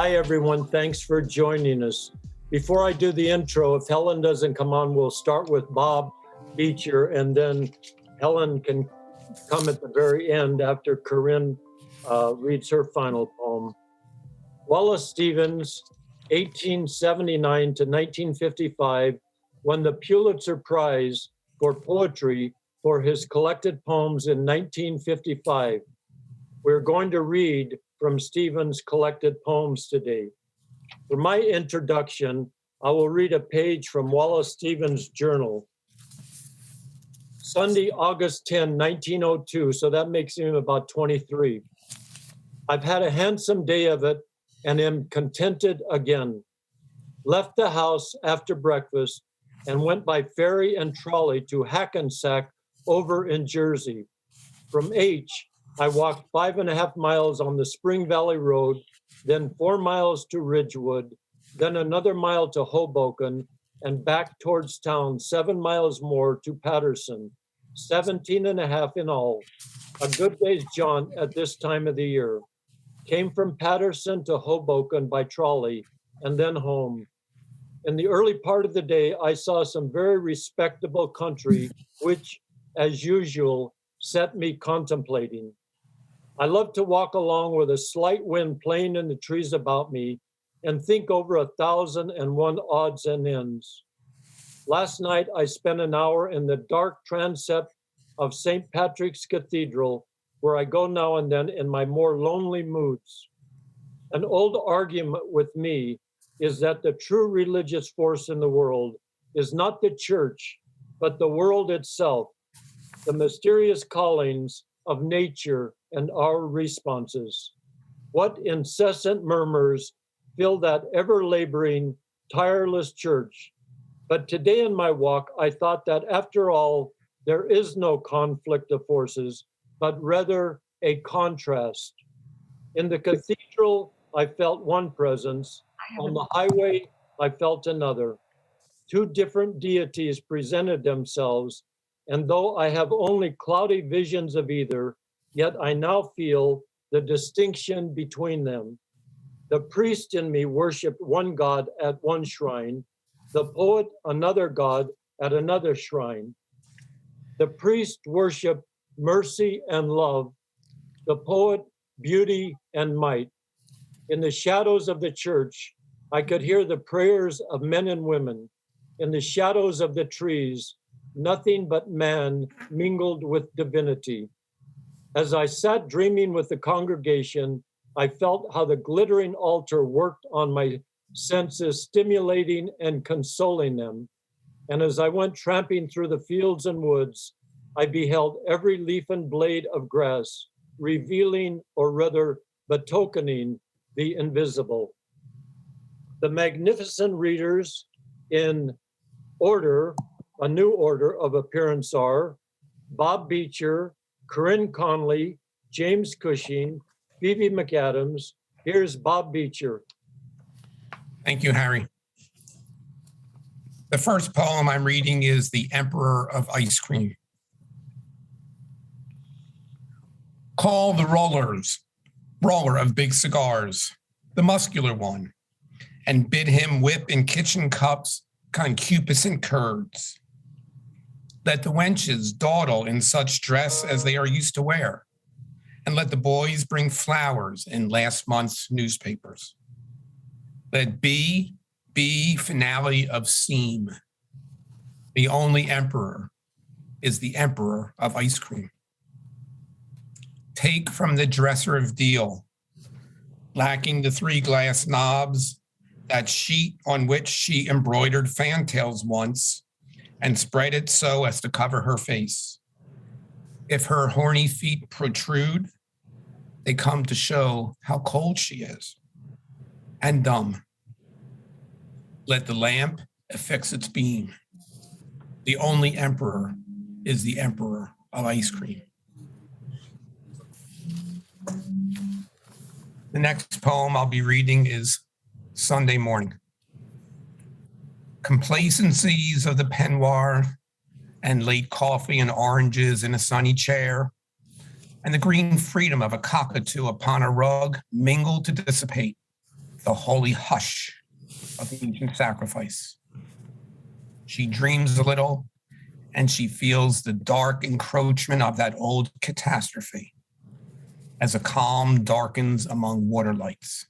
Hi, everyone. Thanks for joining us. Before I do the intro, if Helen doesn't come on, we'll start with Bob Beitcher, and then Helen can come at the very end after Corinne reads her final poem. Wallace Stevens, 1879 to 1955, won the Pulitzer Prize for Poetry for his collected poems in 1955. We're going to read from Stevens' collected poems today. For my introduction, I will read a page from Wallace Stevens' journal. Sunday, August 10, 1902, so that makes him about 23. I've had a handsome day of it and am contented again. Left the house after breakfast and went by ferry and trolley to Hackensack over in Jersey. From H, I walked 5.5 miles on the Spring Valley Road, then 4 miles to Ridgewood, then another mile to Hoboken, and back towards town 7 miles more to Patterson, 17.5 in all. A good day's jaunt at this time of the year. Came from Patterson to Hoboken by trolley and then home. In the early part of the day, I saw some very respectable country, which, as usual, set me contemplating. I love to walk along with a slight wind playing in the trees about me and think over 1,001 odds and ends. Last night, I spent an hour in the dark transept of St. Patrick's Cathedral, where I go now and then in my more lonely moods. An old argument with me is that the true religious force in the world is not the church, but the world itself, the mysterious callings of nature and our responses. What incessant murmurs fill that ever-laboring, tireless church. But today in my walk, I thought that after all, there is no conflict of forces, but rather a contrast. In the cathedral, I felt one presence. On the highway, I felt another. Two different deities presented themselves, and though I have only cloudy visions of either, yet I now feel the distinction between them. The priest in me worshiped one God at one shrine, the poet another God at another shrine. The priest worshiped mercy and love, the poet beauty and might. In the shadows of the church, I could hear the prayers of men and women. In the shadows of the trees, nothing but man mingled with divinity. As I sat dreaming with the congregation, I felt how the glittering altar worked on my senses, stimulating and consoling them. And as I went tramping through the fields and woods, I beheld every leaf and blade of grass, revealing, or rather betokening, the invisible. The magnificent readers in order, a new order of appearance are Bob Beitcher, Corinne Conley, James Cushing, Phoebe MacAdams. Here's Bob Beitcher. Thank you, Harry. The first poem I'm reading is The Emperor of Ice Cream. Call the roller of big cigars, the muscular one, and bid him whip in kitchen cups concupiscent curds. Let the wenches dawdle in such dress as they are used to wear, and let the boys bring flowers in last month's newspapers. Let B be finale of seam. The only emperor is the emperor of ice cream. Take from the dresser of deal, lacking the 3 glass knobs, that sheet on which she embroidered fantails once, and spread it so as to cover her face. If her horny feet protrude, they come to show how cold she is, and dumb. Let the lamp affix its beam. The only emperor is the emperor of ice cream. The next poem I'll be reading is Sunday Morning. Complacencies of the peignoir and late coffee and oranges in a sunny chair, and the green freedom of a cockatoo upon a rug mingle to dissipate. the holy hush of ancient sacrifice. She dreams a little, and she feels the dark encroachment of that old catastrophe as a calm darkens among water lights.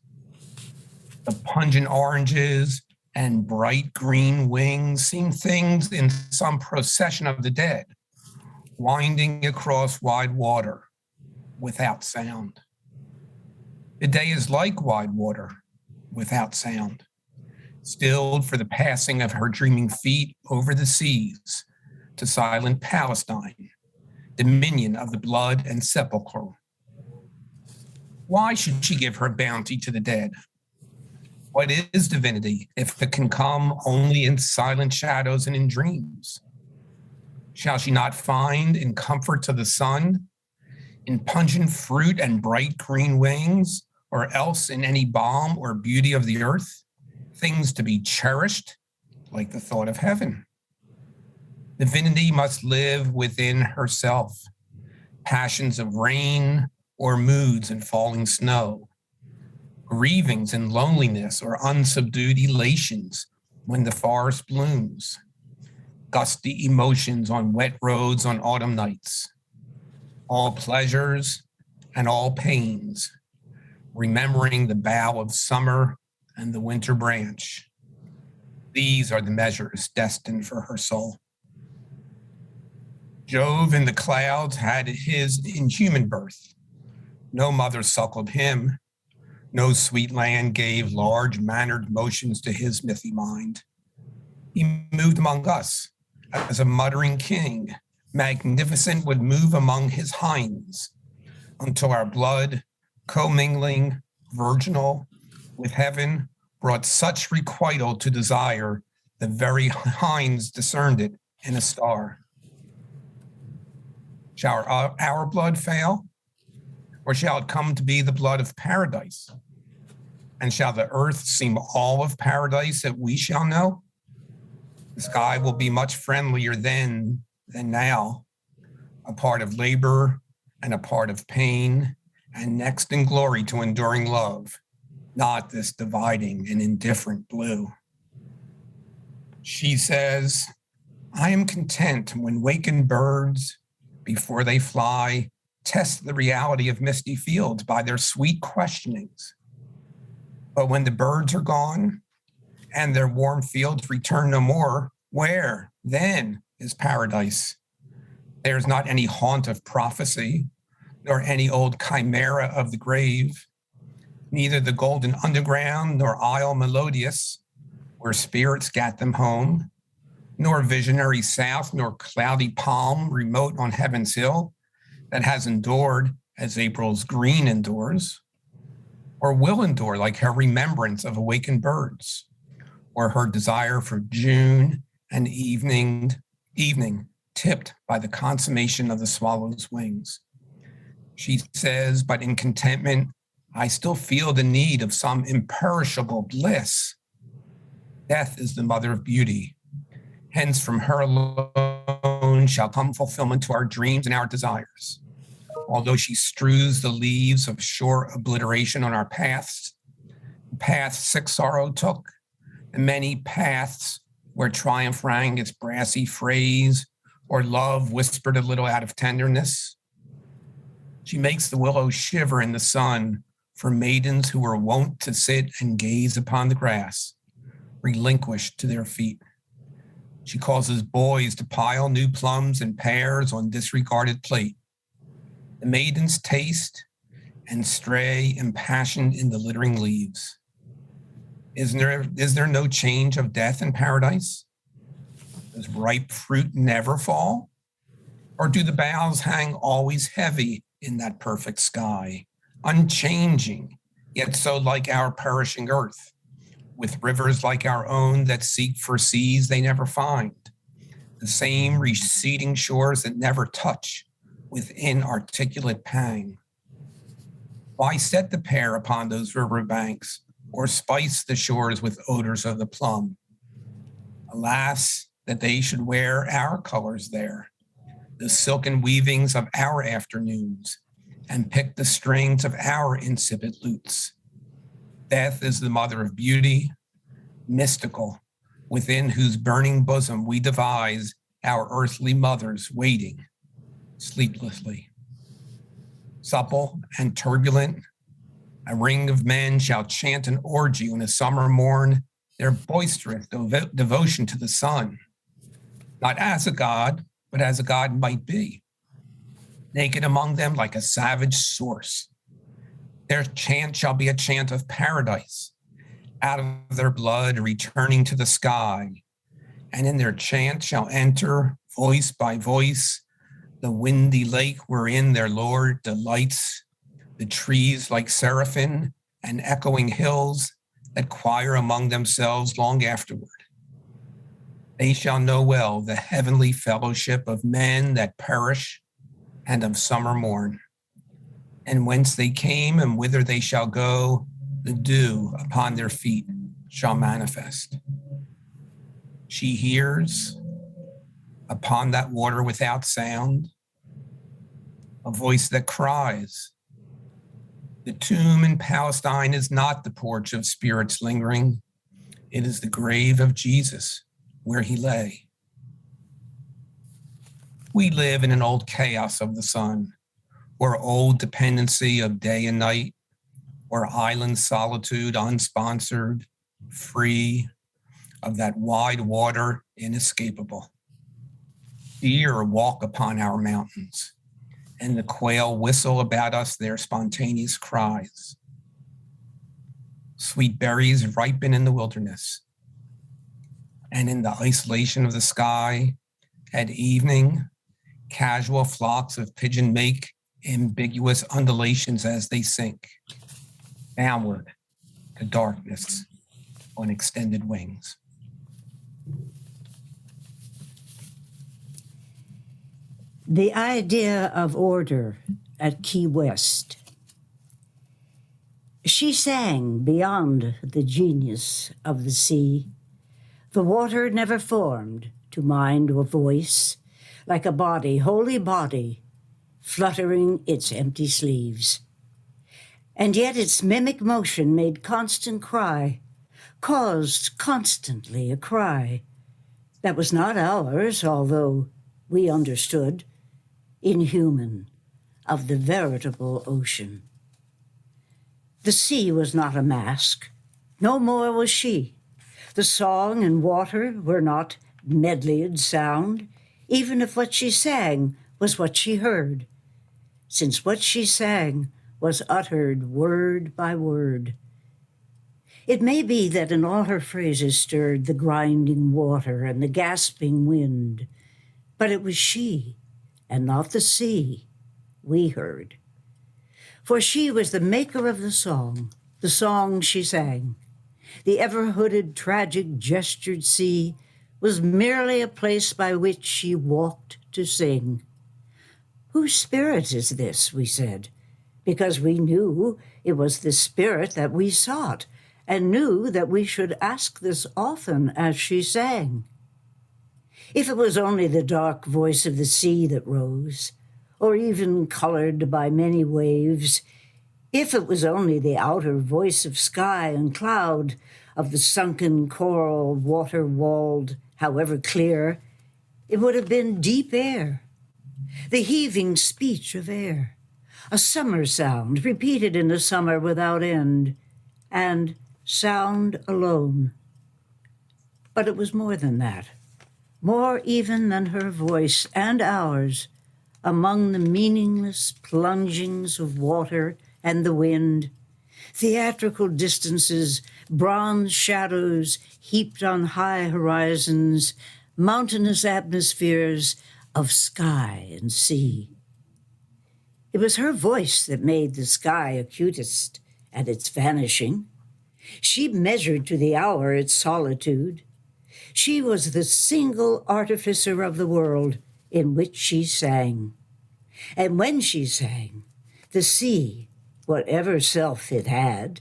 The pungent oranges and bright green wings seem things in some procession of the dead, winding across wide water without sound. The day is like wide water without sound, stilled for the passing of her dreaming feet over the seas to silent Palestine, dominion of the blood and sepulchre. Why should she give her bounty to the dead? What is divinity if it can come only in silent shadows and in dreams? Shall she not find in comforts of the sun, in pungent fruit and bright green wings, or else in any balm or beauty of the earth, things to be cherished like the thought of heaven? Divinity must live within herself, passions of rain or moods in falling snow, grievings and loneliness or unsubdued elations when the forest blooms, gusty emotions on wet roads on autumn nights, all pleasures and all pains, remembering the bough of summer and the winter branch. These are the measures destined for her soul. Jove in the clouds had his inhuman birth. No mother suckled him. No sweet land gave large mannered motions to his mithy mind. He moved among us as a muttering king, magnificent would move among his hinds, until our blood, commingling, virginal, with heaven, brought such requital to desire, the very hinds discerned it in a star. Shall our blood fail? Or shall it come to be the blood of paradise? And shall the earth seem all of paradise that we shall know? The sky will be much friendlier then than now, a part of labor and a part of pain, and next in glory to enduring love, not this dividing and indifferent blue. She says, I am content when wakened birds, before they fly, test the reality of misty fields by their sweet questionings. But when the birds are gone and their warm fields return no more, where then is paradise? There is not any haunt of prophecy, nor any old chimera of the grave, neither the golden underground nor isle melodious, where spirits gat them home, nor visionary south, nor cloudy palm remote on heaven's hill that has endured as April's green endures, or will endure like her remembrance of awakened birds, or her desire for June and evening tipped by the consummation of the swallow's wings. She says, but in contentment, I still feel the need of some imperishable bliss. Death is the mother of beauty. Hence, from her alone shall come fulfillment to our dreams and our desires. Although she strews the leaves of sure obliteration on our paths, the path sick sorrow took, the many paths where triumph rang its brassy phrase, or love whispered a little out of tenderness. She makes the willow shiver in the sun for maidens who were wont to sit and gaze upon the grass, relinquished to their feet. She causes boys to pile new plums and pears on disregarded plate. The maidens taste and stray impassioned in the littering leaves. Is there no change of death in paradise? Does ripe fruit never fall? Or do the boughs hang always heavy in that perfect sky, unchanging, yet so like our perishing earth, with rivers like our own that seek for seas they never find, the same receding shores that never touch with inarticulate pang? Why set the pear upon those river banks, or spice the shores with odors of the plum? Alas, that they should wear our colors there, the silken weavings of our afternoons, and pick the strings of our insipid lutes. Death is the mother of beauty, mystical, within whose burning bosom we devise our earthly mothers waiting sleeplessly. Supple and turbulent, a ring of men shall chant an orgy on a summer morn, their boisterous devotion to the sun, not as a god, but as a god might be, naked among them like a savage source. Their chant shall be a chant of paradise, out of their blood returning to the sky, and in their chant shall enter, voice by voice, the windy lake wherein their Lord delights, the trees like seraphim and echoing hills that choir among themselves long afterward. They shall know well the heavenly fellowship of men that perish and of summer morn. And whence they came and whither they shall go, the dew upon their feet shall manifest. She hears upon that water without sound a voice that cries. The tomb in Palestine is not the porch of spirits lingering. It is the grave of Jesus where he lay. We live in an old chaos of the sun, or old dependency of day and night, or island solitude unsponsored, free of that wide water inescapable. Deer walk upon our mountains, and the quail whistle about us their spontaneous cries. Sweet berries ripen in the wilderness, and in the isolation of the sky, at evening, casual flocks of pigeon make ambiguous undulations as they sink downward to darkness on extended wings. The idea of order at Key West. She sang beyond the genius of the sea. The water never formed to mind or voice, like a body, holy body, fluttering its empty sleeves. And yet its mimic motion made constant cry, caused constantly a cry that was not ours, although we understood, inhuman, of the veritable ocean. The sea was not a mask, no more was she. The song and water were not medleyed sound, even if what she sang was what she heard, since what she sang was uttered word by word. It may be that in all her phrases stirred the grinding water and the gasping wind, but it was she, and not the sea, we heard. For she was the maker of the song she sang. The ever-hooded, tragic, gestured sea was merely a place by which she walked to sing. Whose spirit is this, we said, because we knew it was the spirit that we sought, and knew that we should ask this often as she sang. If it was only the dark voice of the sea that rose, or even colored by many waves, if it was only the outer voice of sky and cloud, of the sunken coral water-walled, however clear, it would have been deep air, the heaving speech of air, a summer sound repeated in a summer without end, and sound alone. But it was more than that, more even than her voice and ours, among the meaningless plungings of water and the wind, theatrical distances, bronze shadows heaped on high horizons, mountainous atmospheres of sky and sea. It was her voice that made the sky acutest at its vanishing. She measured to the hour its solitude. She was the single artificer of the world in which she sang. And when she sang, the sea, whatever self it had,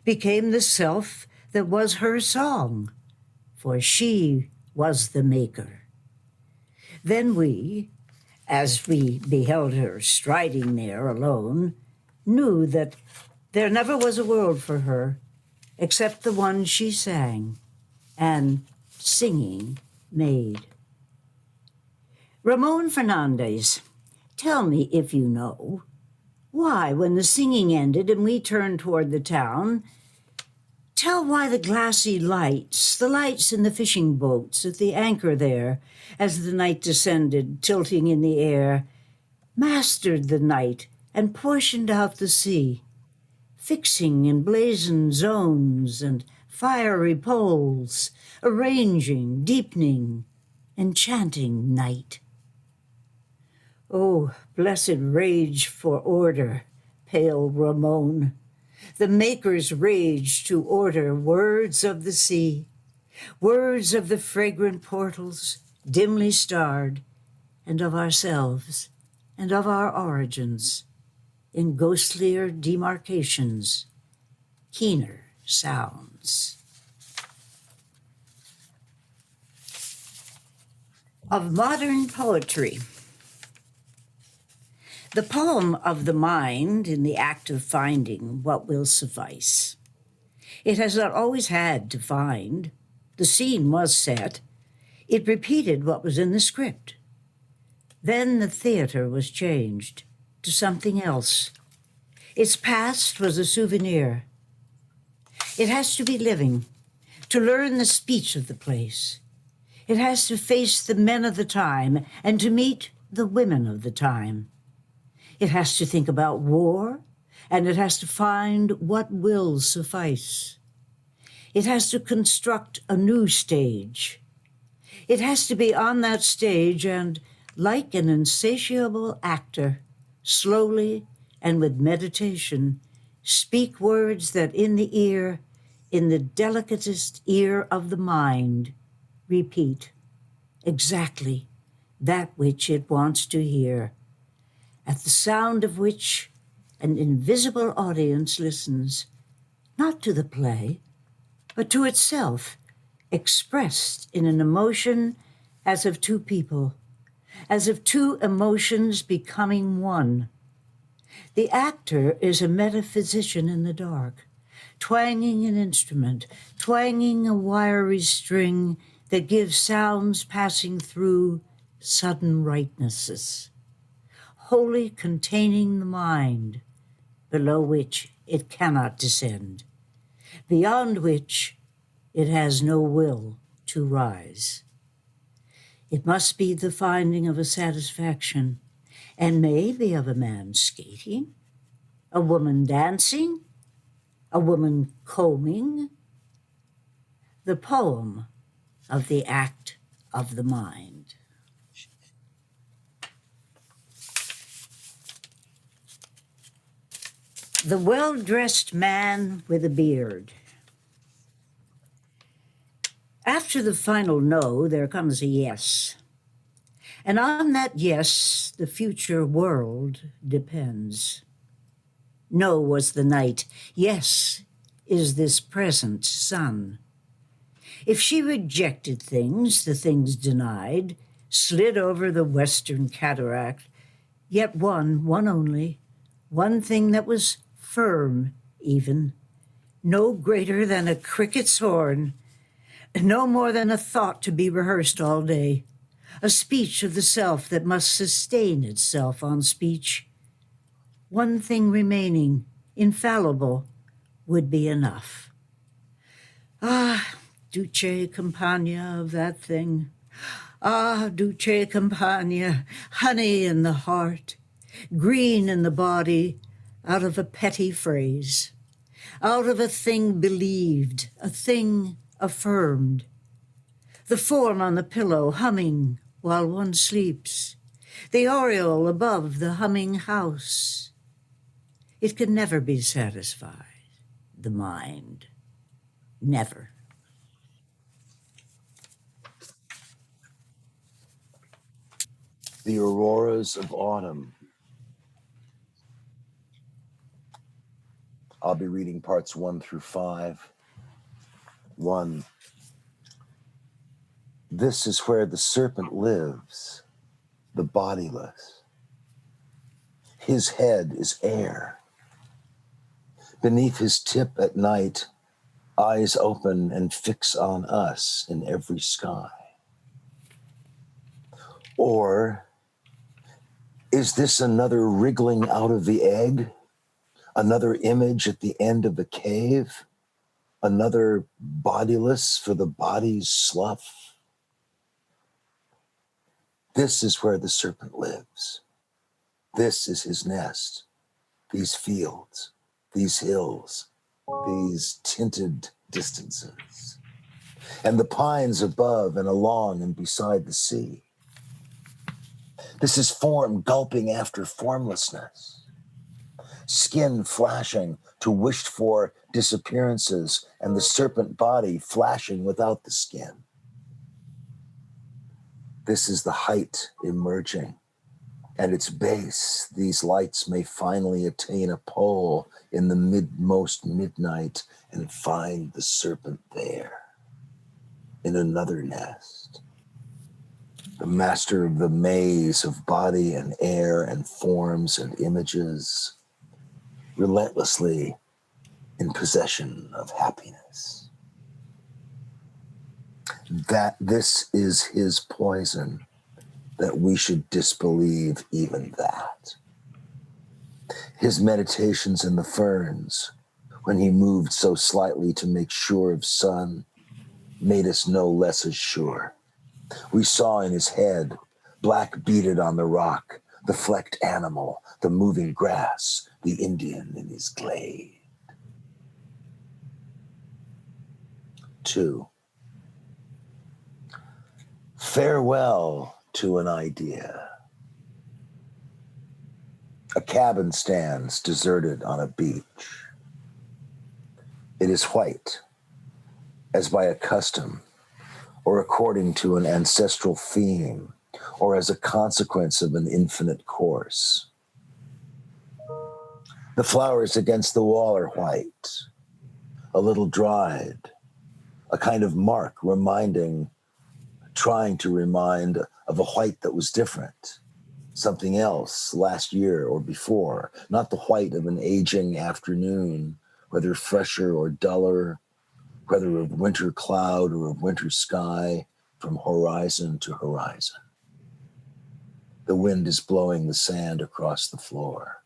became the self that was her song, for she was the maker. Then we, as we beheld her striding there alone, knew that there never was a world for her, except the one she sang and singing made. Ramon Fernandez, tell me if you know why, when the singing ended and we turned toward the town, tell why the glassy lights, the lights in the fishing boats at the anchor there, as the night descended, tilting in the air, mastered the night and portioned out the sea, fixing in blazoned zones and fiery poles, arranging, deepening, enchanting night. Oh, blessed rage for order, pale Ramon, the maker's rage to order words of the sea, words of the fragrant portals, dimly starred, and of ourselves, and of our origins, in ghostlier demarcations, keener sounds. Of modern poetry. The poem of the mind in the act of finding what will suffice. It has not always had to find. The scene was set. It repeated what was in the script. Then the theater was changed to something else. Its past was a souvenir. It has to be living, to learn the speech of the place. It has to face the men of the time and to meet the women of the time. It has to think about war, and it has to find what will suffice. It has to construct a new stage. It has to be on that stage and, like an insatiable actor, slowly and with meditation, speak words that in the ear, in the delicatest ear of the mind, repeat exactly that which it wants to hear, at the sound of which an invisible audience listens, not to the play, but to itself, expressed in an emotion as of two people, as of two emotions becoming one. The actor is a metaphysician in the dark, twanging an instrument, twanging a wiry string that gives sounds passing through sudden rightnesses, wholly containing the mind, below which it cannot descend, beyond which it has no will to rise. It must be the finding of a satisfaction, and maybe of a man skating, a woman dancing, a woman combing, the poem of the act of the mind. The well-dressed man with a beard. After the final no, there comes a yes. And on that yes, the future world depends. No was the night. Yes is this present sun. If she rejected things, the things denied, slid over the western cataract, yet one only, one thing that was firm even, no greater than a cricket's horn, no more than a thought to be rehearsed all day, a speech of the self that must sustain itself on speech. One thing remaining, infallible, would be enough. Ah, duce compagna of that thing. Ah, duce compagna, honey in the heart, green in the body, out of a petty phrase, out of a thing believed, a thing affirmed. The form on the pillow humming while one sleeps, the aureole above the humming house. It can never be satisfied, the mind, never. The Auroras of Autumn. I'll be reading parts 1 through 5. 1. This is where the serpent lives, the bodiless. His head is air. Beneath his tip at night, eyes open and fix on us in every sky? Or is this another wriggling out of the egg? Another image at the end of the cave? Another bodiless for the body's slough? This is where the serpent lives. This is his nest. These fields, these hills, these tinted distances, and the pines above and along and beside the sea. This is form gulping after formlessness, skin flashing to wished for disappearances, and the serpent body flashing without the skin. This is the height emerging. At its base, these lights may finally attain a pole in the midmost midnight and find the serpent there, in another nest. The master of the maze of body and air and forms and images, relentlessly in possession of happiness. That this is his poison, that we should disbelieve even that. His meditations in the ferns, when he moved so slightly to make sure of sun, made us no less as sure. We saw in his head, black beaded on the rock, the flecked animal, the moving grass, the Indian in his glade. 2. Farewell to an idea. A cabin stands deserted on a beach. It is white, as by a custom, or according to an ancestral theme, or as a consequence of an infinite course. The flowers against the wall are white, a little dried, a kind of mark trying to remind of a white that was different, something else last year or before, not the white of an aging afternoon, whether fresher or duller, whether of winter cloud or of winter sky, from horizon to horizon. The wind is blowing the sand across the floor.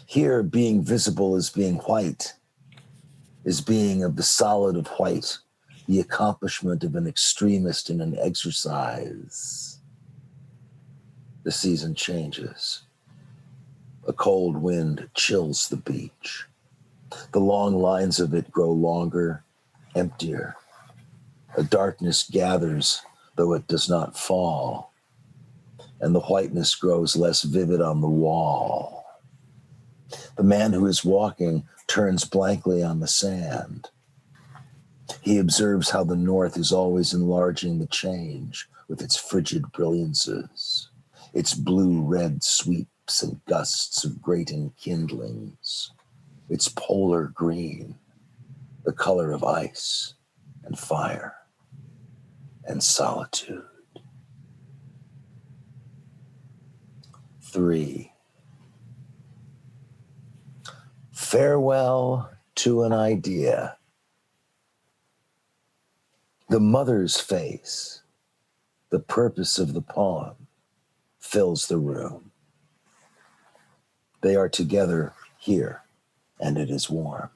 Here, being visible is being white, is being of the solid of white, the accomplishment of an extremist in an exercise. The season changes. A cold wind chills the beach. The long lines of it grow longer, emptier. A darkness gathers, though it does not fall, and the whiteness grows less vivid on the wall. The man who is walking turns blankly on the sand. He observes how the north is always enlarging the change with its frigid brilliances, its blue-red sweeps and gusts of grating kindlings, its polar green, the color of ice and fire and solitude. 3. Farewell to an idea. The mother's face, the purpose of the poem, fills the room. They are together here, and it is warm.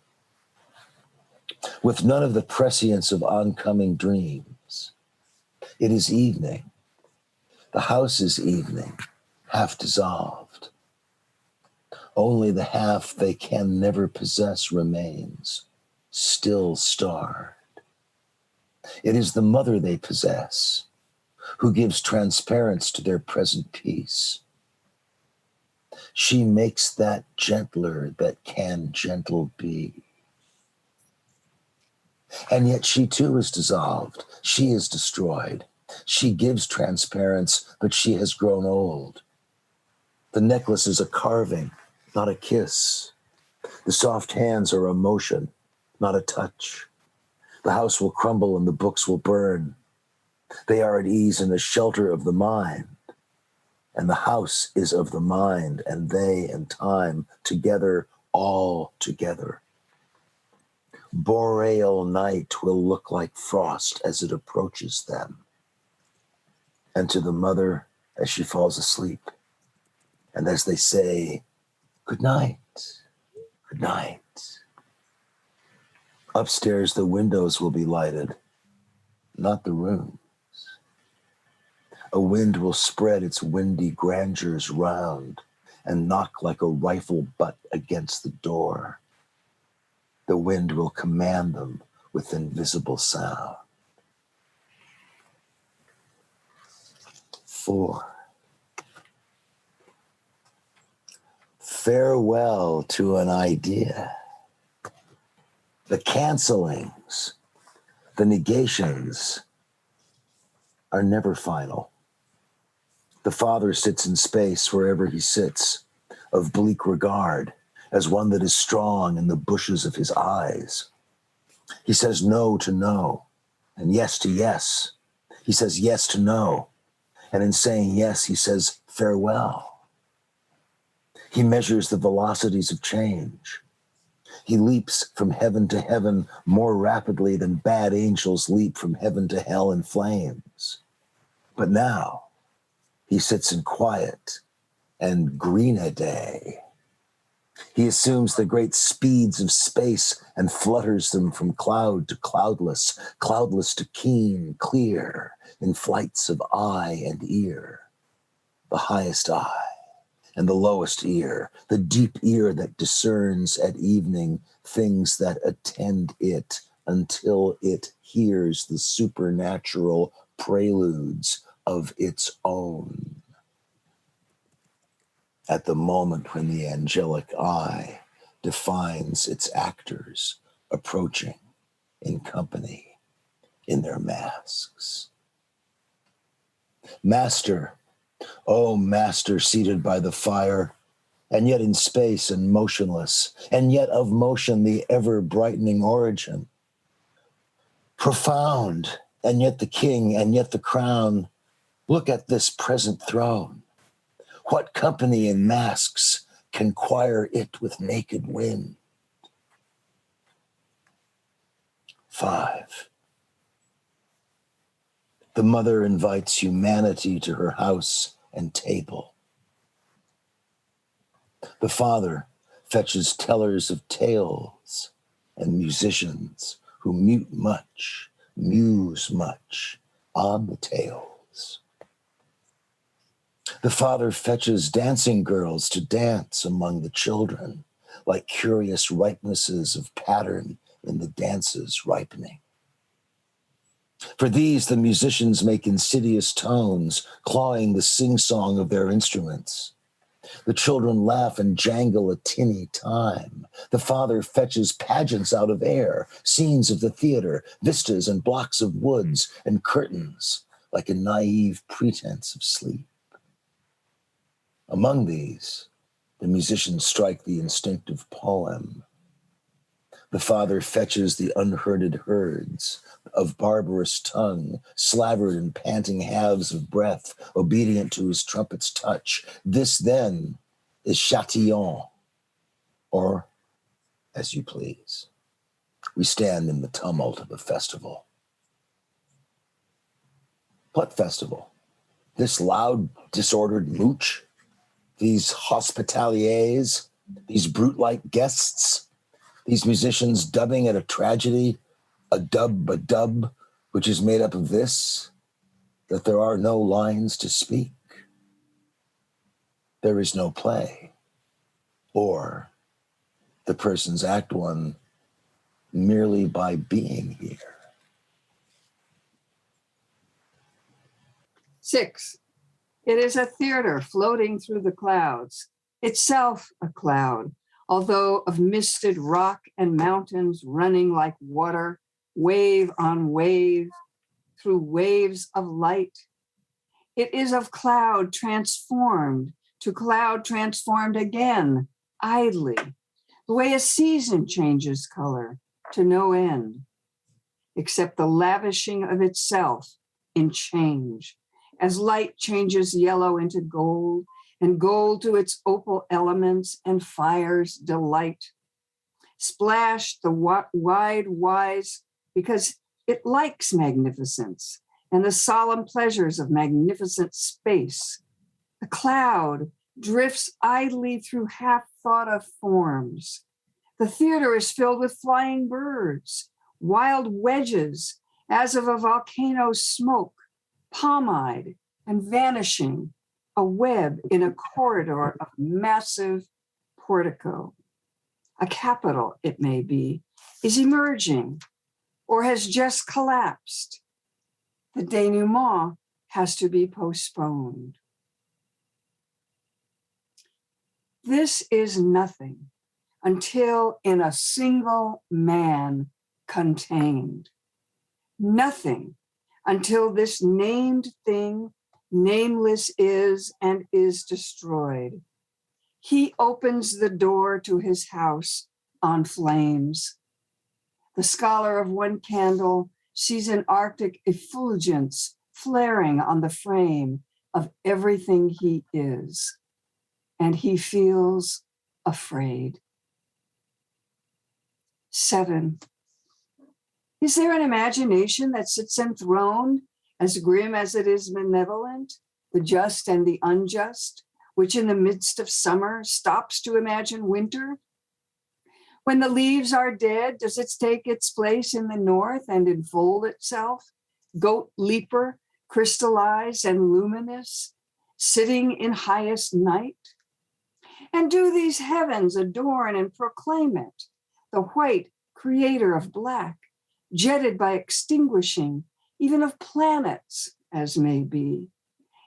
With none of the prescience of oncoming dreams. It is evening. The house is evening, half dissolved. Only the half they can never possess remains, still starred. It is the mother they possess, who gives transparence to their present peace. She makes that gentler that can gentle be. And yet she too is dissolved. She is destroyed. She gives transparence, but she has grown old. The necklace is a carving, not a kiss. The soft hands are a motion, not a touch. The house will crumble and the books will burn. They are at ease in the shelter of the mind. And the house is of the mind, and they and time together, all together. Boreal night will look like frost as it approaches them. And to the mother as she falls asleep, and as they say, good night, good night. Upstairs, the windows will be lighted, not the rooms. A wind will spread its windy grandeurs round and knock like a rifle butt against the door. The wind will command them with invisible sound. 4. Farewell to an idea. The cancellings, the negations are never final. The father sits in space wherever he sits, of bleak regard, as one that is strong in the bushes of his eyes. He says no to no, and yes to yes. He says yes to no, and in saying yes, he says farewell. He measures the velocities of change. He leaps from heaven to heaven more rapidly than bad angels leap from heaven to hell in flames. But now, he sits in quiet and green a day. He assumes the great speeds of space and flutters them from cloud to cloudless, cloudless to keen, clear, in flights of eye and ear. The highest eye and the lowest ear, the deep ear that discerns at evening things that attend it until it hears the supernatural preludes of its own. At the moment when the angelic eye defines its actors approaching in company in their masks. Master, oh master seated by the fire, and yet in space and motionless, and yet of motion the ever-brightening origin. Profound, and yet the king, and yet the crown. Look at this present throne. What company in masks can choir it with naked wind? 5. The mother invites humanity to her house and table. The father fetches tellers of tales and musicians who muse much on the tales. The father fetches dancing girls to dance among the children, like curious ripenesses of pattern in the dances ripening. For these, the musicians make insidious tones, clawing the sing-song of their instruments. The children laugh and jangle a tinny time. The father fetches pageants out of air, scenes of the theater, vistas and blocks of woods and curtains, like a naive pretense of sleep. Among these, the musicians strike the instinctive poem. The father fetches the unherded herds of barbarous tongue, slavered in panting halves of breath, obedient to his trumpet's touch. This, then, is Châtillon, or as you please. We stand in the tumult of a festival. What festival? This loud, disordered mooch? These hospitaliers? These brute-like guests? These musicians dubbing at a tragedy, a dub, which is made up of this, that there are no lines to speak. There is no play, or the persons act one merely by being here. 6. It is a theater floating through the clouds, itself a cloud, although of misted rock and mountains running like water, wave on wave, through waves of light. It is of cloud transformed to cloud transformed again, idly, the way a season changes color to no end, except the lavishing of itself in change, as light changes yellow into gold, and gold to its opal elements and fire's delight. splashed the wide wise because it likes magnificence and the solemn pleasures of magnificent space. The cloud drifts idly through half thought of forms. The theater is filled with flying birds, wild wedges as of a volcano's smoke, palm-eyed and vanishing, a web in a corridor of massive portico. A capital, it may be, is emerging or has just collapsed. The denouement has to be postponed. This is nothing until in a single man contained. Nothing until this named thing, nameless is and is destroyed. He opens the door to his house on flames. The scholar of one candle sees an Arctic effulgence flaring on the frame of everything he is, and he feels afraid. 7. Is there an imagination that sits enthroned, as grim as it is benevolent, the just and the unjust, which in the midst of summer stops to imagine winter? When the leaves are dead, does it take its place in the north and enfold itself, goat leaper, crystallized and luminous, sitting in highest night? And do these heavens adorn and proclaim it, the white creator of black, jetted by extinguishing, even of planets, as may be,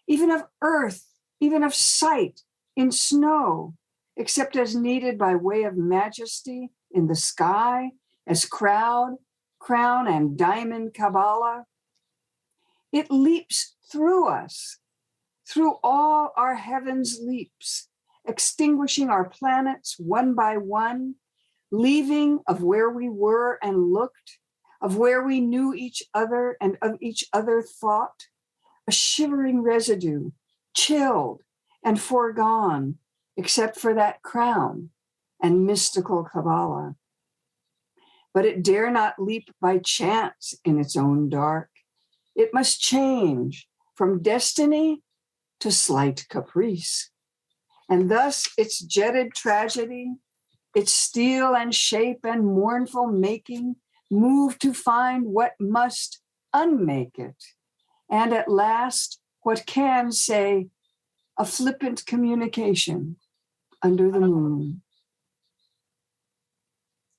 even of earth, even of sight in snow, except as needed by way of majesty in the sky, as crown and diamond Kabbalah? It leaps through us, through all our heavens leaps, extinguishing our planets one by one, leaving of where we were and looked, of where we knew each other and of each other thought, a shivering residue, chilled and foregone, except for that crown and mystical Kabbalah. But it dare not leap by chance in its own dark. It must change from destiny to slight caprice. And thus its jetted tragedy, its steel and shape and mournful making, move to find what must unmake it. And at last, what can say, a flippant communication under the moon.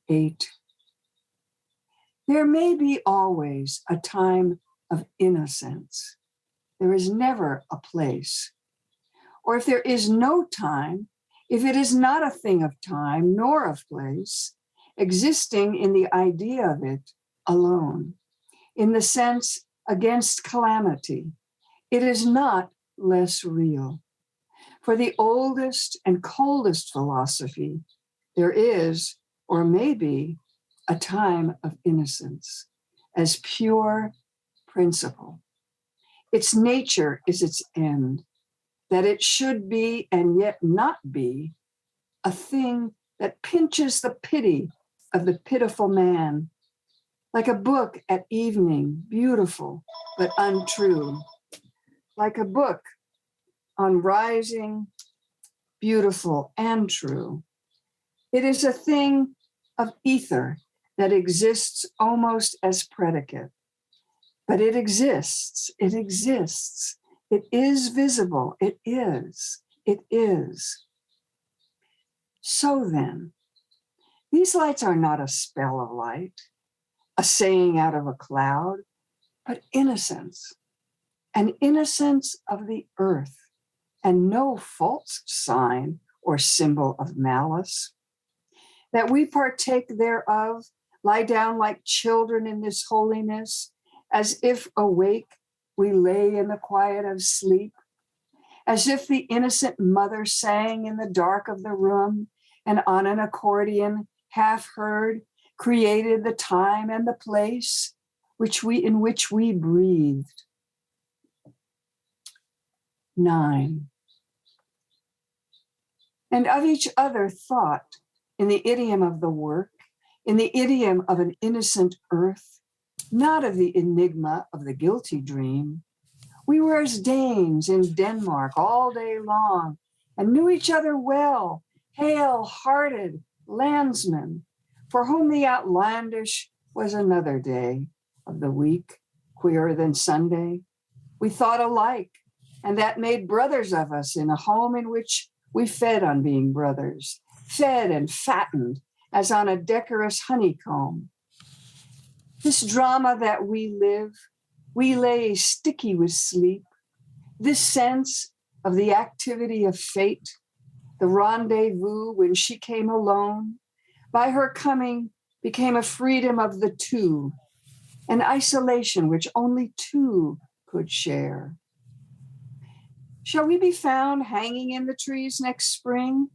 8. There may be always a time of innocence. There is never a place. Or if there is no time, if it is not a thing of time nor of place, existing in the idea of it alone, in the sense against calamity, it is not less real. For the oldest and coldest philosophy, there is, or may be, a time of innocence as pure principle. Its nature is its end, that it should be and yet not be a thing that pinches the pity of the pitiful man, like a book at evening, beautiful but untrue, like a book on rising, beautiful and true. It is a thing of ether that exists almost as predicate, but it exists, it exists. It is visible, it is. So then, these lights are not a spell of light, a saying out of a cloud, but innocence, an innocence of the earth, and no false sign or symbol of malice. That we partake thereof, lie down like children in this holiness, as if awake we lay in the quiet of sleep, as if the innocent mother sang in the dark of the room and on an accordion, half heard, created the time and the place in which we breathed. 9. And of each other thought in the idiom of the work, in the idiom of an innocent earth, not of the enigma of the guilty dream. We were as Danes in Denmark all day long and knew each other well, hale-hearted landsmen, for whom the outlandish was another day of the week, queerer than Sunday. We thought alike, and that made brothers of us in a home in which we fed on being brothers, fed and fattened as on a decorous honeycomb. This drama that we live, we lay sticky with sleep, this sense of the activity of fate, the rendezvous when she came alone, by her coming became a freedom of the two, an isolation which only two could share. Shall we be found hanging in the trees next spring?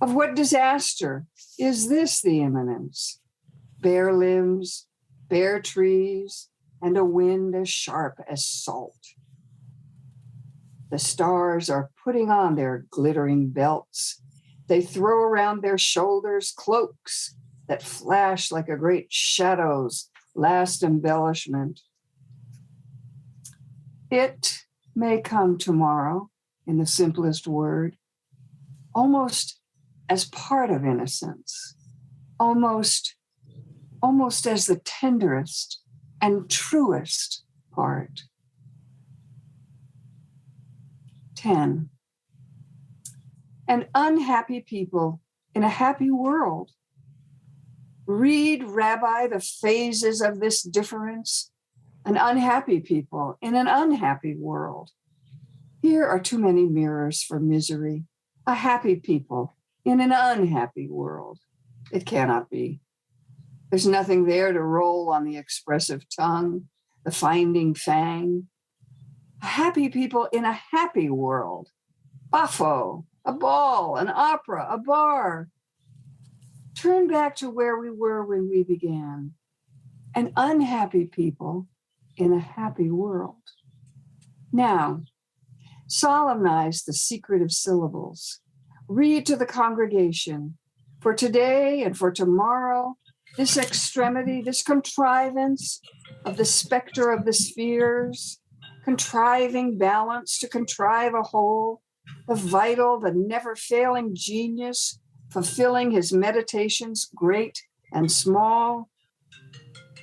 Of what disaster is this the imminence? Bare limbs, bare trees, and a wind as sharp as salt. The stars are putting on their glittering belts. They throw around their shoulders cloaks that flash like a great shadow's last embellishment. It may come tomorrow, in the simplest word, almost as part of innocence, almost as the tenderest and truest part. 10. An unhappy people in a happy world. Read, Rabbi, the phases of this difference. An unhappy people in an unhappy world. Here are too many mirrors for misery. A happy people in an unhappy world. It cannot be. There's nothing there to roll on the expressive tongue, the finding fang. A happy people in a happy world. Buffo, a ball, an opera, a bar. Turn back to where we were when we began. An unhappy people in a happy world. Now, solemnize the secret of syllables. Read to the congregation. For today and for tomorrow, this extremity, this contrivance of the specter of the spheres, contriving balance to contrive a whole, the vital, the never-failing genius, fulfilling his meditations, great and small.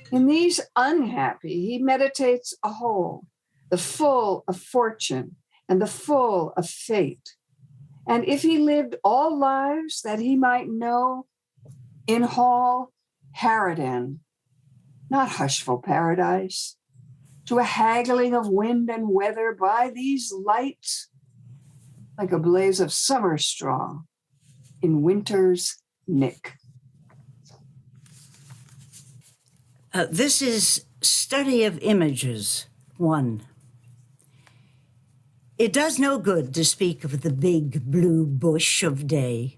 In these unhappy, he meditates a whole, the full of fortune and the full of fate. And if he lived all lives that he might know, in hall, Harridan, not hushful paradise, to a haggling of wind and weather by these lights, like a blaze of summer straw in winter's nick. This is Study of Images 1. It does no good to speak of the big blue bush of day.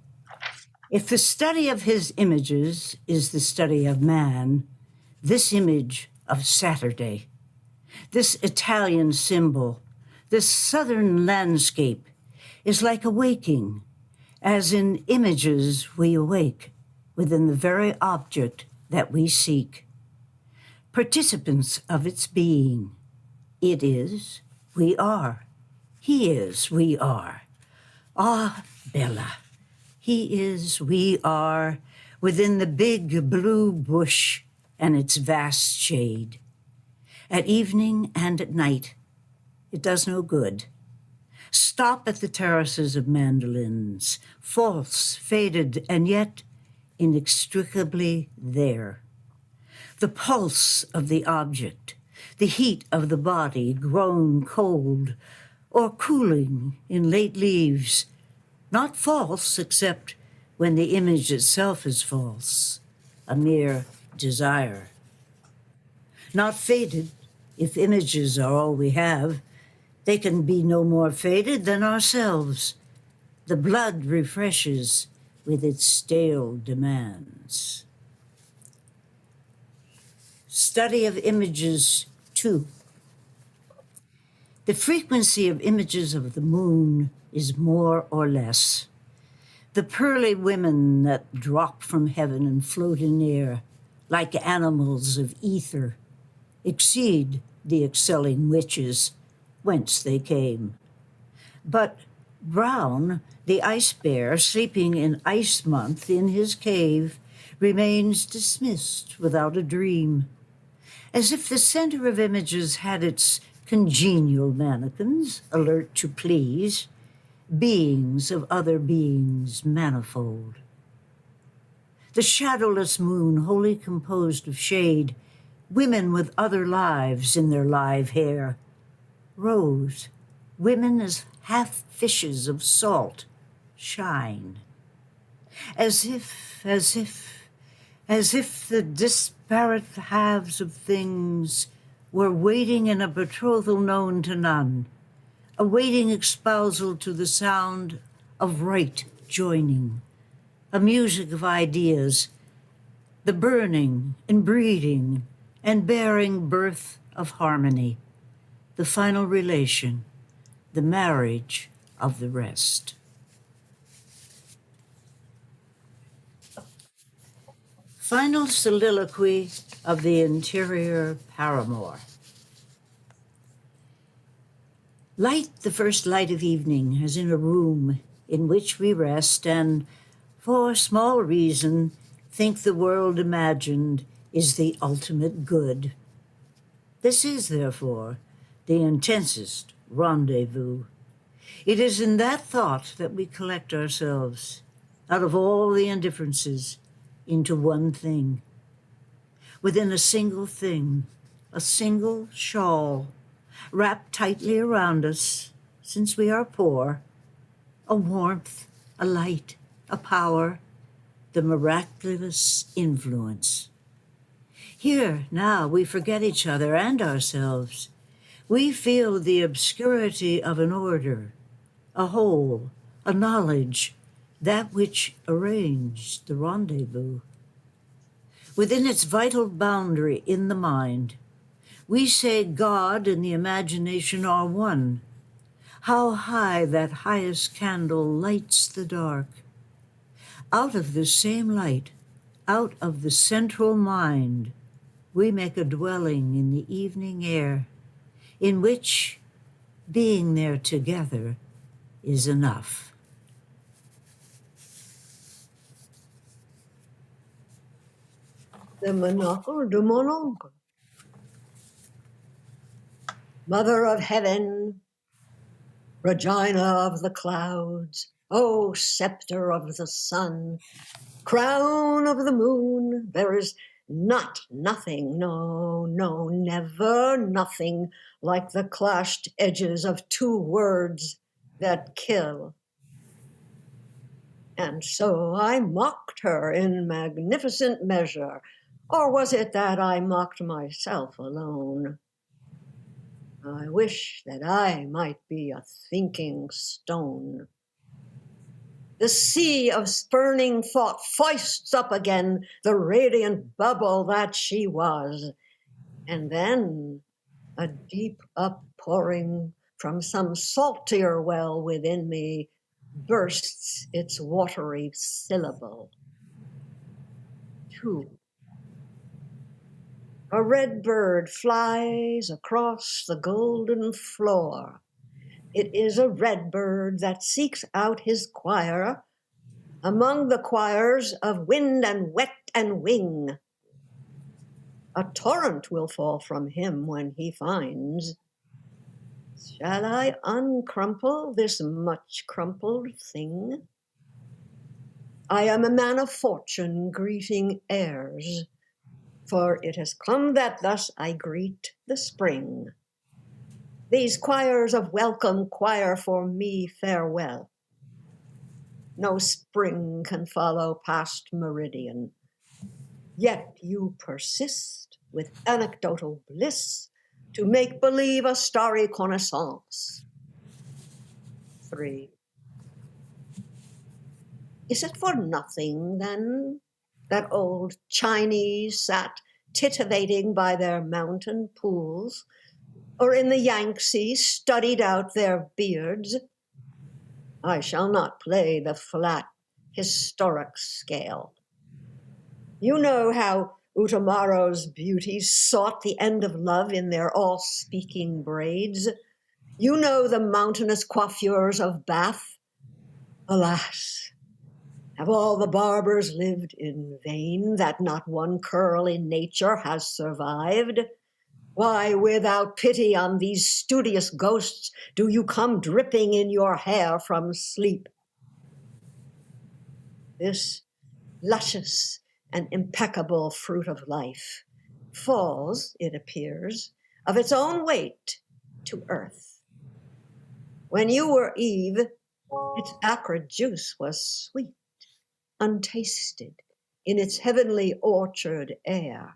If the study of his images is the study of man, this image of Saturday, this Italian symbol, this southern landscape is like a waking, as in images we awake within the very object that we seek. Participants of its being, it is, we are. He is, we are. Ah, Bella, he is, we are, within the big blue bush and its vast shade. At evening and at night, it does no good. Stop at the terraces of mandolins, false, faded, and yet inextricably there. The pulse of the object, the heat of the body grown cold, or cooling in late leaves, not false except when the image itself is false, a mere desire. Not faded, if images are all we have, they can be no more faded than ourselves. The blood refreshes with its stale demands. Study of Images 2. The frequency of images of the moon is more or less. The pearly women that drop from heaven and float in air, like animals of ether, exceed the excelling witches whence they came. But Brown, the ice bear sleeping in ice month in his cave, remains dismissed without a dream, as if the center of images had its congenial mannequins, alert to please, beings of other beings manifold. The shadowless moon, wholly composed of shade, women with other lives in their live hair, rose, women as half fishes of salt, shine, as if the disparate halves of things were waiting in a betrothal known to none, awaiting espousal to the sound of right joining, a music of ideas, the burning and breeding and bearing birth of harmony, the final relation, the marriage of the rest. Final soliloquy of the interior paramour. Light the first light of evening, as in a room in which we rest, and, for small reason, think the world imagined is the ultimate good. This is, therefore, the intensest rendezvous. It is in that thought that we collect ourselves, out of all the indifferences, into one thing. Within a single thing, a single shawl, wrapped tightly around us, since we are poor, a warmth, a light, a power, the miraculous influence. Here, now, we forget each other and ourselves. We feel the obscurity of an order, a whole, a knowledge, that which arranged the rendezvous. Within its vital boundary in the mind, we say God and the imagination are one. How high that highest candle lights the dark. Out of the same light, out of the central mind, we make a dwelling in the evening air, in which being there together is enough. The monocle de mon oncle. Mother of heaven, Regina of the clouds, O scepter of the sun, crown of the moon, there is nothing, no, never nothing like the clashed edges of two words that kill. And so I mocked her in magnificent measure, or was it that I mocked myself alone? I wish that I might be a thinking stone. The sea of spurning thought foists up again the radiant bubble that she was, and then a deep uppouring from some saltier well within me bursts its watery syllable. 2. A red bird flies across the golden floor. It is a red bird that seeks out his choir among the choirs of wind and wet and wing. A torrent will fall from him when he finds. Shall I uncrumple this much crumpled thing? I am a man of fortune greeting airs, for it has come that thus I greet the spring. These choirs of welcome choir for me farewell. No spring can follow past meridian, yet you persist with anecdotal bliss to make believe a starry connaissance. 3. Is it for nothing, then, that old Chinese sat titivating by their mountain pools, or in the Yangtze studied out their beards? I shall not play the flat historic scale. You know how Utamaro's beauties sought the end of love in their all-speaking braids. You know the mountainous coiffures of Bath. Alas, have all the barbers lived in vain, that not one curl in nature has survived? Why, without pity on these studious ghosts, do you come dripping in your hair from sleep? This luscious and impeccable fruit of life falls, it appears, of its own weight to earth. When you were Eve, its acrid juice was sweet, untasted in its heavenly orchard air.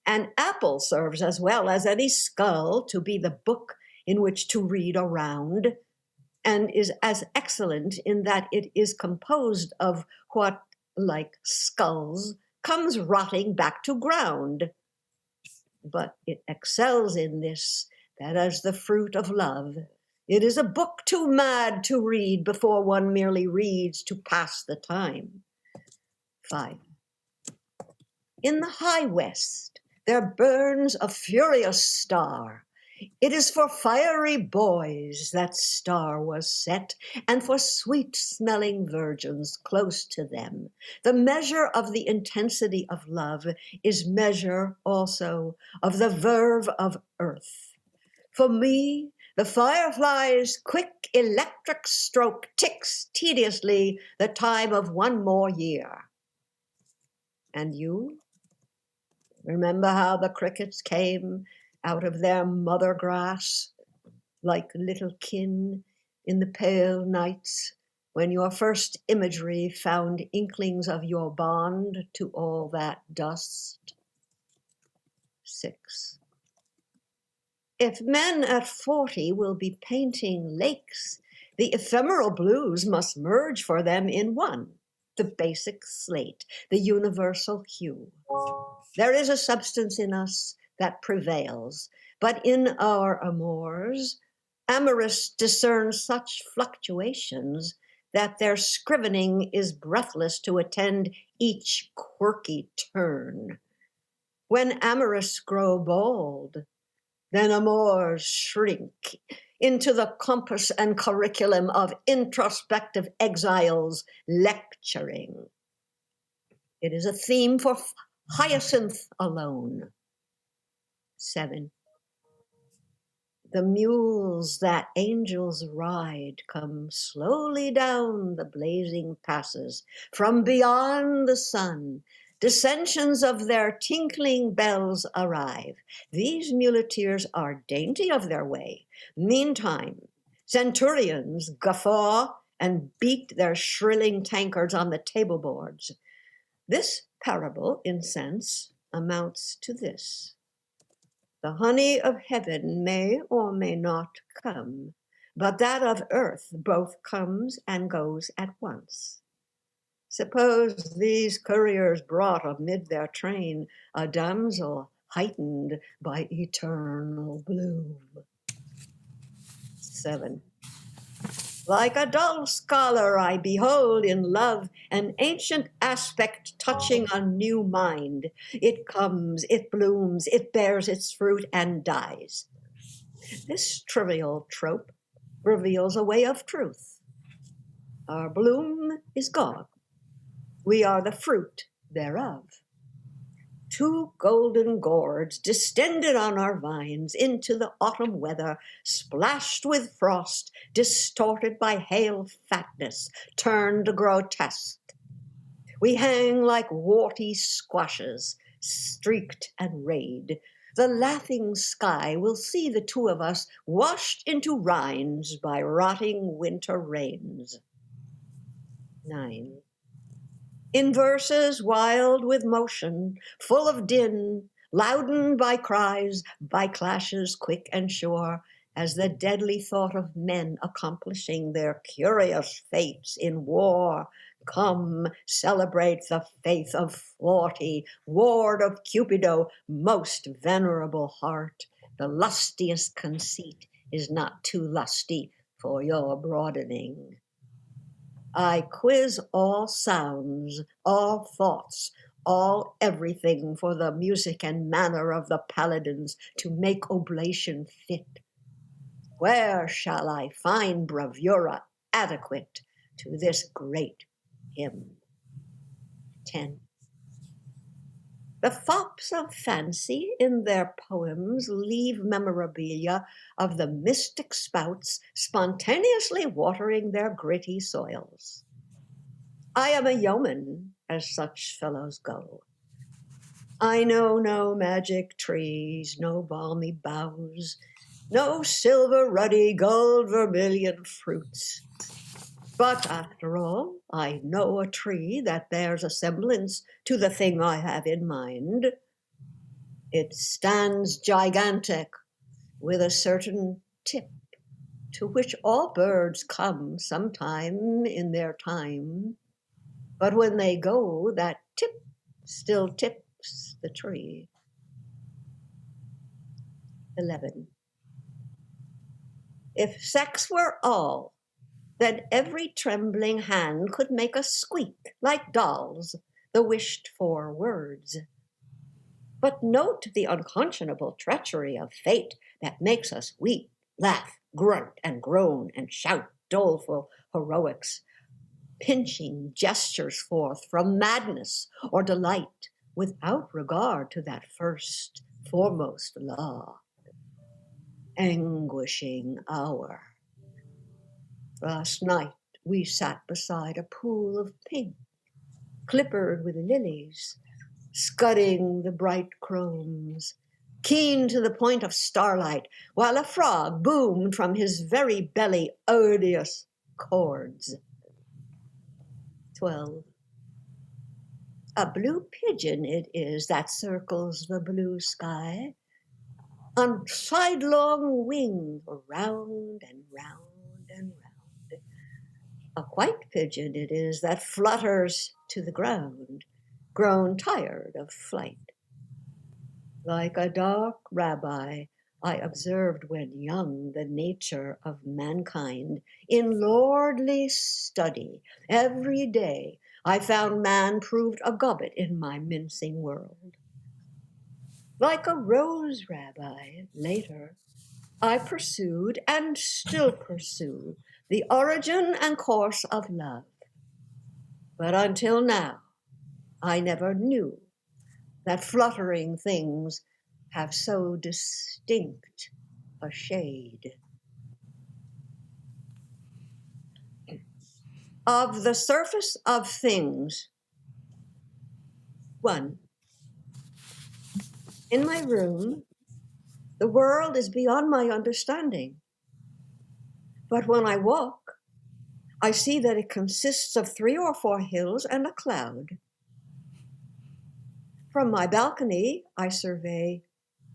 An apple serves as well as any skull to be the book in which to read around, and is as excellent in that it is composed of what, like skulls, comes rotting back to ground. But it excels in this, that as the fruit of love, it is a book too mad to read before one merely reads to pass the time. 5. In the high west, there burns a furious star. It is for fiery boys that star was set, and for sweet-smelling virgins close to them. The measure of the intensity of love is measure also of the verve of earth. For me, the firefly's quick electric stroke ticks tediously the time of one more year. And you? Remember how the crickets came out of their mother grass, like little kin in the pale nights when your first imagery found inklings of your bond to all that dust. 6. If men at 40 will be painting lakes, the ephemeral blues must merge for them in one, the basic slate, the universal hue. There is a substance in us that prevails, but in our amours, amorists discern such fluctuations that their scrivening is breathless to attend each quirky turn. When amorists grow bold, then amours shrink into the compass and curriculum of introspective exiles lecturing. It is a theme for hyacinth alone. 7. The mules that angels ride come slowly down the blazing passes from beyond the sun. Dissensions of their tinkling bells arrive. These muleteers are dainty of their way. Meantime, centurions guffaw and beat their shrilling tankards on the table boards. This parable, in sense, amounts to this. The honey of heaven may or may not come, but that of earth both comes and goes at once. Suppose these couriers brought amid their train a damsel heightened by eternal bloom. 7. Like a dull scholar, I behold in love an ancient aspect touching a new mind. It comes, it blooms, it bears its fruit and dies. This trivial trope reveals a way of truth. Our bloom is gone. We are the fruit thereof. 2 golden gourds distended on our vines into the autumn weather, splashed with frost, distorted by hail fatness, turned grotesque. We hang like warty squashes, streaked and rayed. The laughing sky will see the 2 of us washed into rinds by rotting winter rains. 9. In verses wild with motion, full of din, loudened by cries, by clashes quick and sure, as the deadly thought of men accomplishing their curious fates in war. Come, celebrate the faith of 40, ward of Cupido, most venerable heart. The lustiest conceit is not too lusty for your broadening. I quiz all sounds, all thoughts, all everything for the music and manner of the paladins to make oblation fit. Where shall I find bravura adequate to this great hymn? 10. The fops of fancy in their poems leave memorabilia of the mystic spouts spontaneously watering their gritty soils. I am a yeoman, as such fellows go. I know no magic trees, no balmy boughs, no silver ruddy gold vermilion fruits. But after all, I know a tree that bears a semblance to the thing I have in mind. It stands gigantic, with a certain tip, to which all birds come sometime in their time. But when they go, that tip still tips the tree. 11. If sex were all, then every trembling hand could make us squeak like dolls the wished-for words. But note the unconscionable treachery of fate that makes us weep, laugh, grunt, and groan, and shout doleful heroics, pinching gestures forth from madness or delight without regard to that first, foremost law. Anguishing hour. Last night we sat beside a pool of pink, clippered with lilies, scudding the bright chromes, keen to the point of starlight, while a frog boomed from his very belly odious chords. 12. A blue pigeon it is that circles the blue sky, on sidelong wing, round and round and round. A white pigeon it is that flutters to the ground, grown tired of flight. Like a dark rabbi, I observed when young the nature of mankind. In lordly study, every day I found man proved a gobbet in my mincing world. Like a rose rabbi, later, I pursued and still pursue the origin and course of love. But until now, I never knew that fluttering things have so distinct a shade. Of the surface of things. 1. In my room, the world is beyond my understanding. But when I walk, I see that it consists of 3 or 4 hills and a cloud. From my balcony, I survey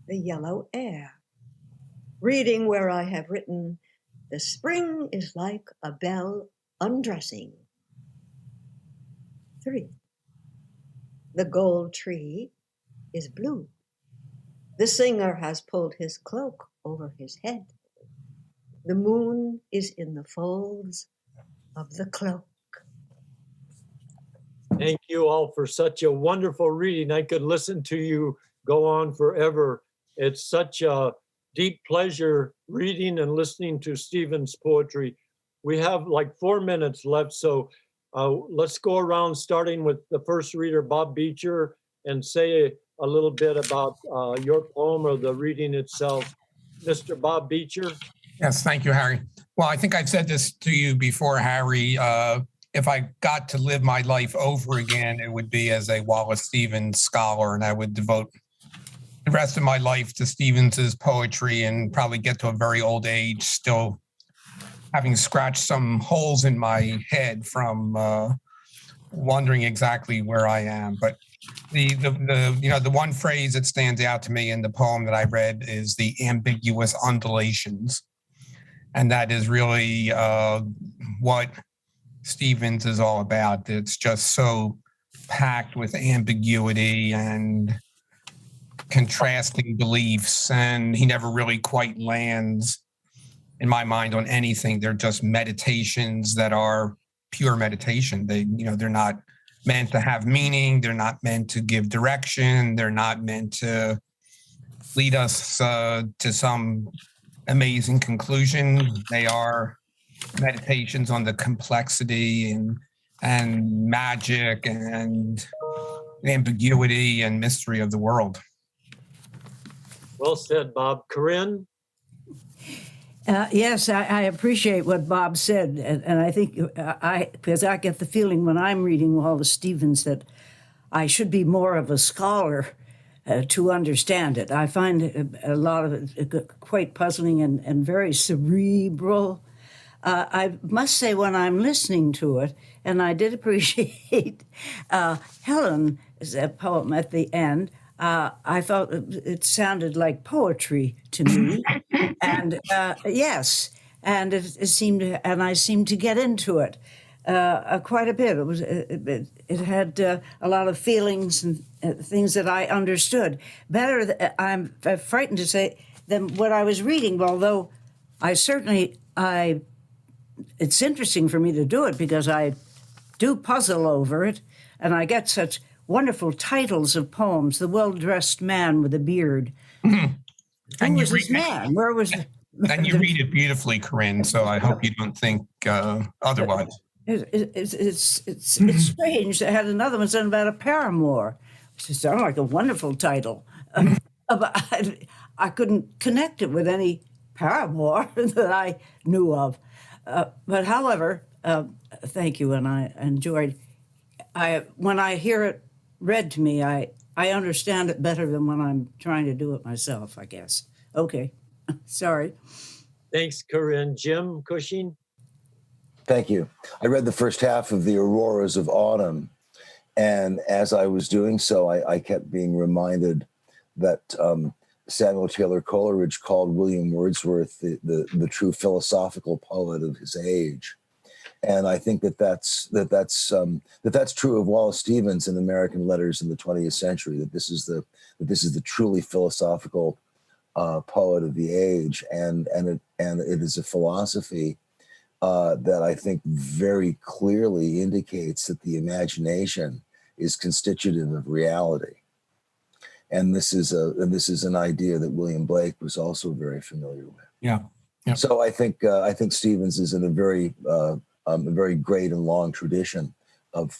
the yellow air, reading where I have written, "The spring is like a belle undressing." 3. The gold tree is blue. The singer has pulled his cloak over his head. The moon is in the folds of the cloak. Thank you all for such a wonderful reading. I could listen to you go on forever. It's such a deep pleasure reading and listening to Stevens' poetry. We have like 4 minutes left, so let's go around starting with the first reader, Bob Beitcher, and say a little bit about your poem or the reading itself. Mr. Bob Beitcher. Yes, thank you, Harry. Well, I think I've said this to you before, Harry. If I got to live my life over again, it would be as a Wallace Stevens scholar, and I would devote the rest of my life to Stevens's poetry and probably get to a very old age still having scratched some holes in my head from wondering exactly where I am. But the one phrase that stands out to me in the poem that I read is the ambiguous undulations. And that is really what Stevens is all about. It's just so packed with ambiguity and contrasting beliefs, and he never really quite lands, in my mind, on anything. They're just meditations that are pure meditation. They're not meant to have meaning. They're not meant to give direction. They're not meant to lead us to some amazing conclusion. They are meditations on the complexity and magic and ambiguity and mystery of the world. Well said, Bob. Corinne? Yes, I appreciate what Bob said, and I think because I get the feeling when I'm reading Wallace Stevens that I should be more of a scholar to understand it. I find a lot of it quite puzzling and very cerebral. I must say, when I'm listening to it, and I did appreciate Helen's poem at the end, I thought it sounded like poetry to me. And yes, and it seemed, and I seemed to get into it quite a bit. It had a lot of feelings and things that I understood better. I'm frightened to say than what I was reading, although it's interesting for me to do it because I do puzzle over it, and I get such wonderful titles of poems. The Well-Dressed Man with a Beard. Mm-hmm. Who was this man? Where was? And you read it beautifully, Corinne. So I hope you don't think otherwise. It's strange. I had another one said about a paramour, which sounded like a wonderful title. But I couldn't connect it with any paramour that I knew of. But however, thank you, and I enjoyed. When I hear it read to me, I understand it better than when I'm trying to do it myself, I guess. Okay, sorry. Thanks, Corinne. Jim Cushing? Thank you. I read the first half of the Auroras of Autumn, and as I was doing so, I kept being reminded that Samuel Taylor Coleridge called William Wordsworth the true philosophical poet of his age. And I think that's true of Wallace Stevens in American Letters in the 20th century. That this is the truly philosophical poet of the age, and it is a philosophy that I think very clearly indicates that the imagination is constitutive of reality. And this is an idea that William Blake was also very familiar with. Yeah. So I think Stevens is in a very great and long tradition of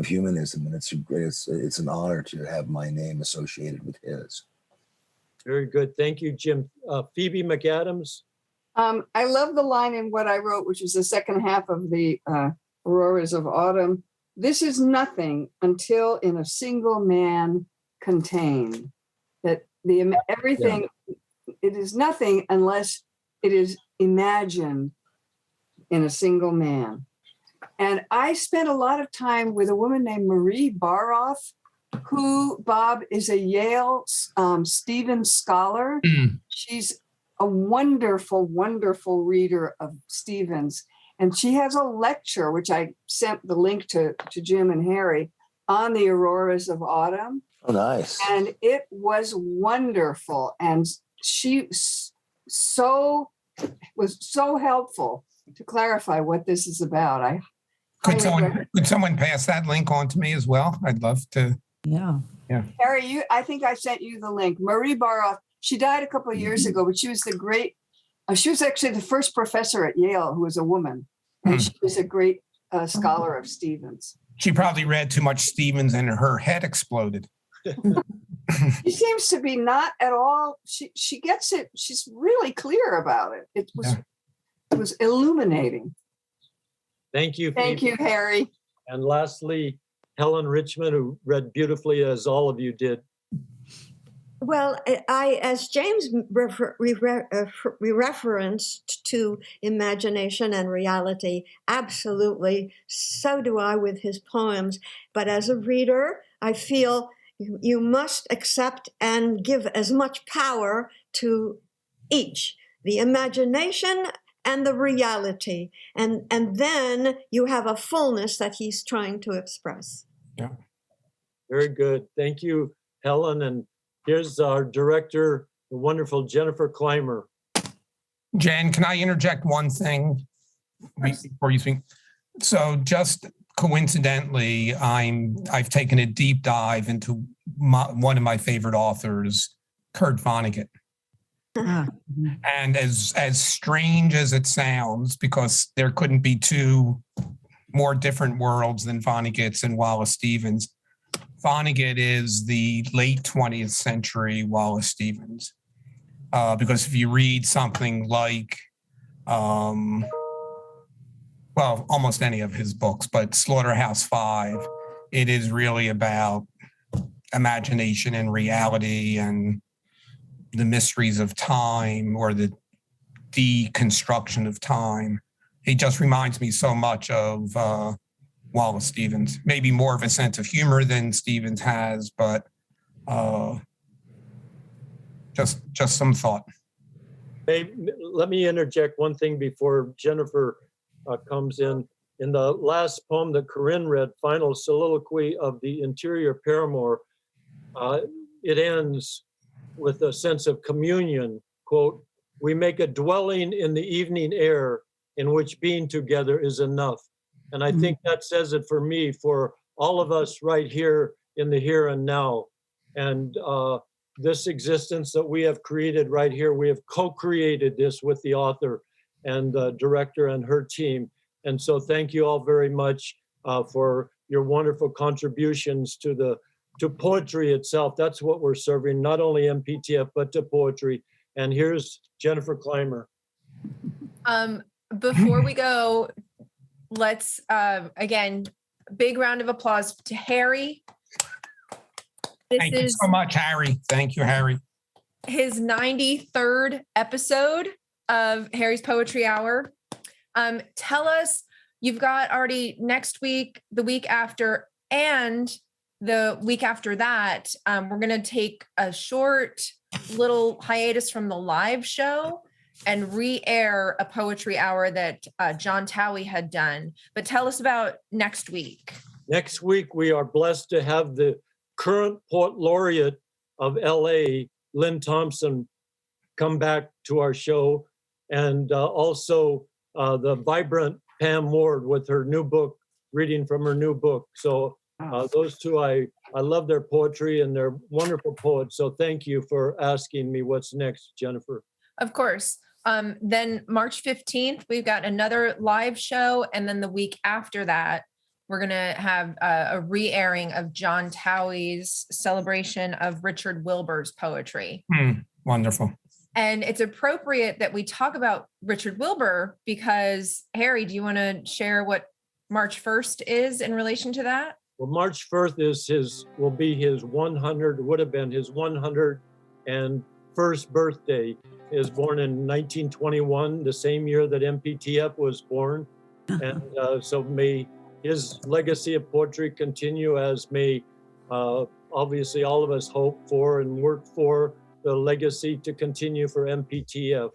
humanism, and it's an honor to have my name associated with his. Very good. Thank you, Jim. Phoebe MacAdams? I love the line in what I wrote, which was the second half of the Auroras of Autumn. This is nothing until in a single man contained. That everything, it is nothing unless it is imagined in a single man. And I spent a lot of time with a woman named Marie Baroff, who, Bob, is a Yale Stevens scholar. She's a wonderful, wonderful reader of Stevens. And she has a lecture, which I sent the link to Jim and Harry, on the Auroras of Autumn. Oh, nice. And it was wonderful. And she was so helpful to clarify what this is about. Could someone pass that link on to me as well? I'd love to. Yeah. Harry, I think I sent you the link. Marie Baroff, she died a couple of years ago, but she was she was actually the first professor at Yale who was a woman. And she was a great scholar of Stevens. She probably read too much Stevens and her head exploded. She seems to be not at all. She gets it. She's really clear about it. It was illuminating. Thank you, Phoebe. Thank you, Harry. And lastly, Helen Richman, who read beautifully, as all of you did. Well, as James referenced to imagination and reality, absolutely, so do I with his poems. But as a reader, I feel you must accept and give as much power to each, the imagination and the reality. And then you have a fullness that he's trying to express. Yeah. Very good. Thank you, Helen. And here's our director, the wonderful Jennifer Clymer. Jen, can I interject one thing? before you speak. So just coincidentally, I've taken a deep dive into one of my favorite authors, Kurt Vonnegut. Ah, And as strange as it sounds, because there couldn't be two more different worlds than Vonnegut's and Wallace Stevens, Vonnegut is the late 20th century Wallace Stevens. Because if you read something like, almost any of his books, but Slaughterhouse-Five, it is really about imagination and reality and the mysteries of time, or the deconstruction of time. It just reminds me so much of Wallace Stevens. Maybe more of a sense of humor than Stevens has, but just some thought. Hey, let me interject one thing before Jennifer comes in. In the last poem that Corinne read, Final Soliloquy of the Interior Paramour, it ends with a sense of communion. Quote, "We make a dwelling in the evening air in which being together is enough." And I think that says it for me, for all of us right here in the here and now. And this existence that we have created right here, we have co-created this with the author and the director and her team. And so thank you all very much for your wonderful contributions to poetry itself. That's what we're serving, not only MPTF, but to poetry. And here's Jennifer Clymer. Before we go, let's, again, big round of applause to Harry. Thank you so much, Harry. Thank you, Harry. His 93rd episode of Harry's Poetry Hour. Tell us, you've got already next week, the week after, and the week after that, we're going to take a short little hiatus from the live show and re-air a poetry hour that John Towie had done. But tell us about next week. Next week, we are blessed to have the current poet laureate of LA, Lynn Thompson, come back to our show. And also the vibrant Pam Ward with her new book, reading from her new book. So those two, I love their poetry and they're wonderful poets. So thank you for asking me what's next, Jennifer. Of course. Then March 15th, we've got another live show. And then the week after that, we're going to have a re-airing of John Towie's celebration of Richard Wilbur's poetry. Wonderful. And it's appropriate that we talk about Richard Wilbur because, Harry, do you want to share what March 1st is in relation to that? Well, March 1st would have been his 101st birthday. He was born in 1921, the same year that MPTF was born. And so may his legacy of poetry continue, as may obviously all of us hope for and work for the legacy to continue for MPTF.